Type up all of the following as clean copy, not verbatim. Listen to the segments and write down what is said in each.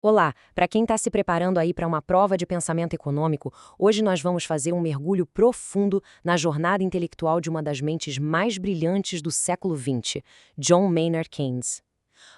Olá, para quem está se preparando aí para uma prova de pensamento econômico, hoje nós vamos fazer um mergulho profundo na jornada intelectual de uma das mentes mais brilhantes do século XX, John Maynard Keynes.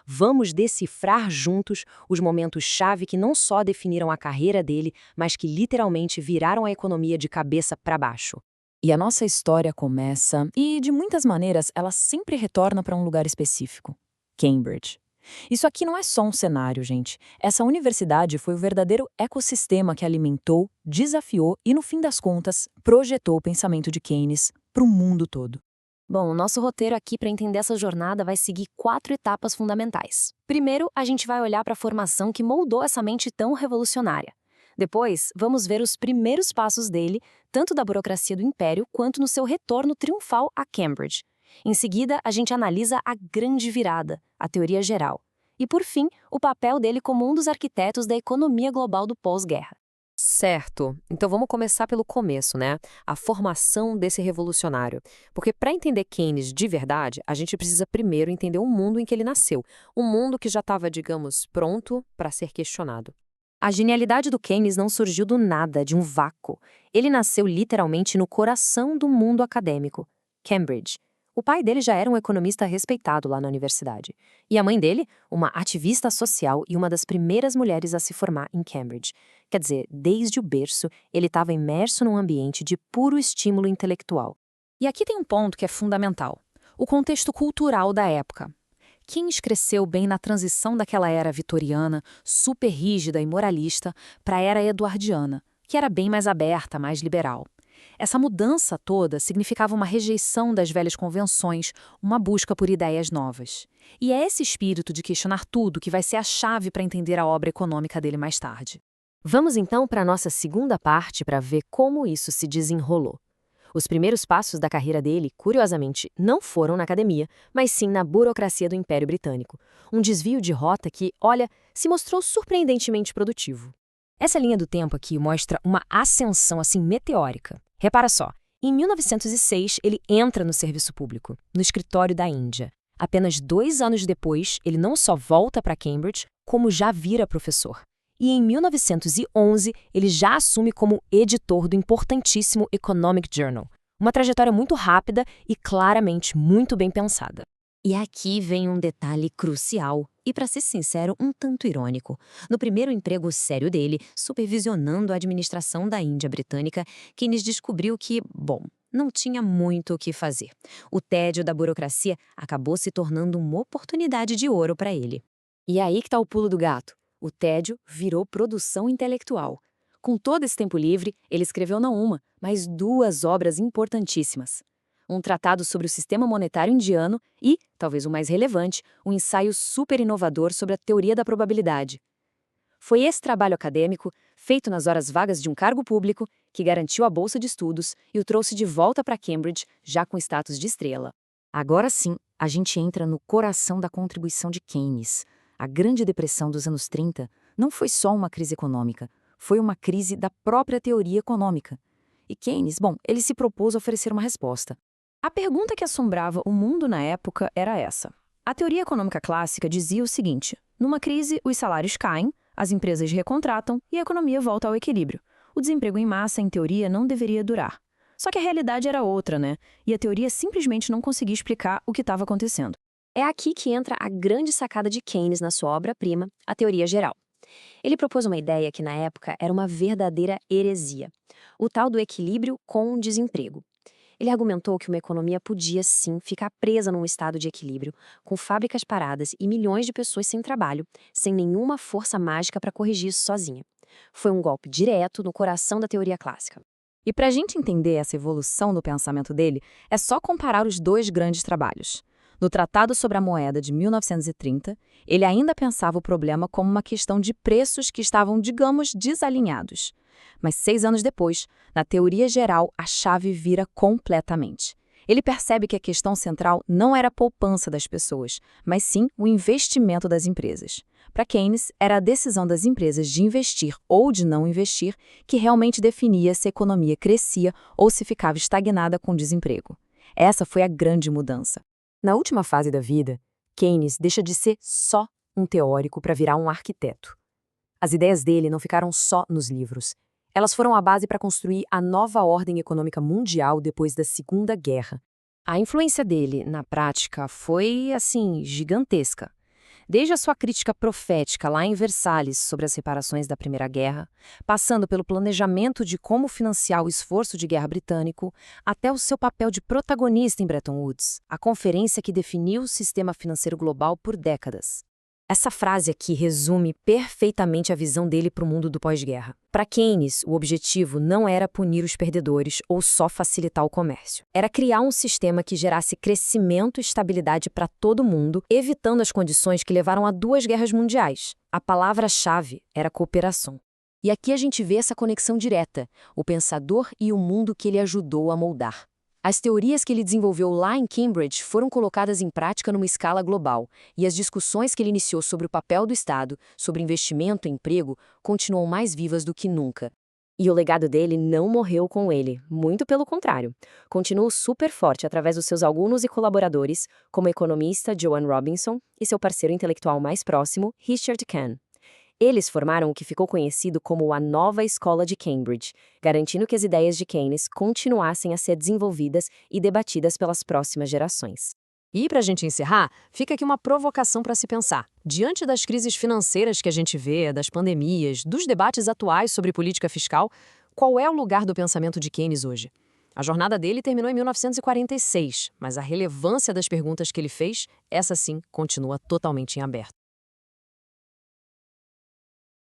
Vamos decifrar juntos os momentos-chave que não só definiram a carreira dele, mas que literalmente viraram a economia de cabeça para baixo. E a nossa história começa, e de muitas maneiras ela sempre retorna para um lugar específico: Cambridge. Isso aqui não é só um cenário, gente. Essa universidade foi o verdadeiro ecossistema que alimentou, desafiou e, no fim das contas, projetou o pensamento de Keynes para o mundo todo. Bom, o nosso roteiro aqui para entender essa jornada vai seguir 4 etapas fundamentais. Primeiro, a gente vai olhar para a formação que moldou essa mente tão revolucionária. Depois, vamos ver os primeiros passos dele, tanto da burocracia do Império quanto no seu retorno triunfal a Cambridge. Em seguida, a gente analisa a grande virada, a teoria geral. E, por fim, o papel dele como um dos arquitetos da economia global do pós-guerra. Certo. Então vamos começar pelo começo, né? A formação desse revolucionário. Porque para entender Keynes de verdade, a gente precisa primeiro entender o mundo em que ele nasceu. Um mundo que já estava, digamos, pronto para ser questionado. A genialidade do Keynes não surgiu do nada, de um vácuo. Ele nasceu literalmente no coração do mundo acadêmico, Cambridge. O pai dele já era um economista respeitado lá na universidade. E a mãe dele, uma ativista social e uma das primeiras mulheres a se formar em Cambridge. Quer dizer, desde o berço, ele estava imerso num ambiente de puro estímulo intelectual. E aqui tem um ponto que é fundamental: o contexto cultural da época. Keynes cresceu bem na transição daquela era vitoriana, super rígida e moralista, para a era eduardiana, que era bem mais aberta, mais liberal. Essa mudança toda significava uma rejeição das velhas convenções, uma busca por ideias novas. E é esse espírito de questionar tudo que vai ser a chave para entender a obra econômica dele mais tarde. Vamos então para a nossa segunda parte para ver como isso se desenrolou. Os primeiros passos da carreira dele, curiosamente, não foram na academia, mas sim na burocracia do Império Britânico. Um desvio de rota que, olha, se mostrou surpreendentemente produtivo. Essa linha do tempo aqui mostra uma ascensão assim meteórica. Repara só, em 1906 ele entra no serviço público, no escritório da Índia. Apenas 2 anos depois, ele não só volta para Cambridge, como já vira professor. E em 1911, ele já assume como editor do importantíssimo Economic Journal. Uma trajetória muito rápida e claramente muito bem pensada. E aqui vem um detalhe crucial e, para ser sincero, um tanto irônico. No primeiro emprego sério dele, supervisionando a administração da Índia Britânica, Keynes descobriu que, bom, não tinha muito o que fazer. O tédio da burocracia acabou se tornando uma oportunidade de ouro para ele. E aí que está o pulo do gato. O tédio virou produção intelectual. Com todo esse tempo livre, ele escreveu não uma, mas 2 obras importantíssimas. Um tratado sobre o sistema monetário indiano e, talvez o mais relevante, um ensaio super inovador sobre a teoria da probabilidade. Foi esse trabalho acadêmico, feito nas horas vagas de um cargo público, que garantiu a bolsa de estudos e o trouxe de volta para Cambridge, já com status de estrela. Agora sim, a gente entra no coração da contribuição de Keynes. A Grande Depressão dos anos 30 não foi só uma crise econômica, foi uma crise da própria teoria econômica. E Keynes, bom, ele se propôs a oferecer uma resposta. A pergunta que assombrava o mundo na época era essa. A teoria econômica clássica dizia o seguinte: numa crise, os salários caem, as empresas recontratam e a economia volta ao equilíbrio. O desemprego em massa, em teoria, não deveria durar. Só que a realidade era outra, né? E a teoria simplesmente não conseguia explicar o que estava acontecendo. É aqui que entra a grande sacada de Keynes na sua obra-prima, a teoria geral. Ele propôs uma ideia que, na época, era uma verdadeira heresia: o tal do equilíbrio com o desemprego. Ele argumentou que uma economia podia, sim, ficar presa num estado de equilíbrio, com fábricas paradas e milhões de pessoas sem trabalho, sem nenhuma força mágica para corrigir isso sozinha. Foi um golpe direto no coração da teoria clássica. E para a gente entender essa evolução do pensamento dele, é só comparar os 2 grandes trabalhos. No Tratado sobre a Moeda de 1930, ele ainda pensava o problema como uma questão de preços que estavam, digamos, desalinhados. Mas 6 anos depois, na teoria geral, a chave vira completamente. Ele percebe que a questão central não era a poupança das pessoas, mas sim o investimento das empresas. Para Keynes, era a decisão das empresas de investir ou de não investir que realmente definia se a economia crescia ou se ficava estagnada com desemprego. Essa foi a grande mudança. Na última fase da vida, Keynes deixa de ser só um teórico para virar um arquiteto. As ideias dele não ficaram só nos livros. Elas foram a base para construir a nova ordem econômica mundial depois da Segunda Guerra. A influência dele, na prática, foi, assim, gigantesca. Desde a sua crítica profética lá em Versalhes sobre as reparações da Primeira Guerra, passando pelo planejamento de como financiar o esforço de guerra britânico, até o seu papel de protagonista em Bretton Woods, a conferência que definiu o sistema financeiro global por décadas. Essa frase aqui resume perfeitamente a visão dele para o mundo do pós-guerra. Para Keynes, o objetivo não era punir os perdedores ou só facilitar o comércio. Era criar um sistema que gerasse crescimento e estabilidade para todo mundo, evitando as condições que levaram a 2 guerras mundiais. A palavra-chave era cooperação. E aqui a gente vê essa conexão direta, o pensador e o mundo que ele ajudou a moldar. As teorias que ele desenvolveu lá em Cambridge foram colocadas em prática numa escala global, e as discussões que ele iniciou sobre o papel do Estado, sobre investimento e emprego, continuam mais vivas do que nunca. E o legado dele não morreu com ele, muito pelo contrário. Continuou super forte através dos seus alunos e colaboradores, como o economista Joan Robinson e seu parceiro intelectual mais próximo, Richard Kahn. Eles formaram o que ficou conhecido como a Nova Escola de Cambridge, garantindo que as ideias de Keynes continuassem a ser desenvolvidas e debatidas pelas próximas gerações. E, para a gente encerrar, fica aqui uma provocação para se pensar. Diante das crises financeiras que a gente vê, das pandemias, dos debates atuais sobre política fiscal, qual é o lugar do pensamento de Keynes hoje? A jornada dele terminou em 1946, mas a relevância das perguntas que ele fez, essa sim, continua totalmente em aberto.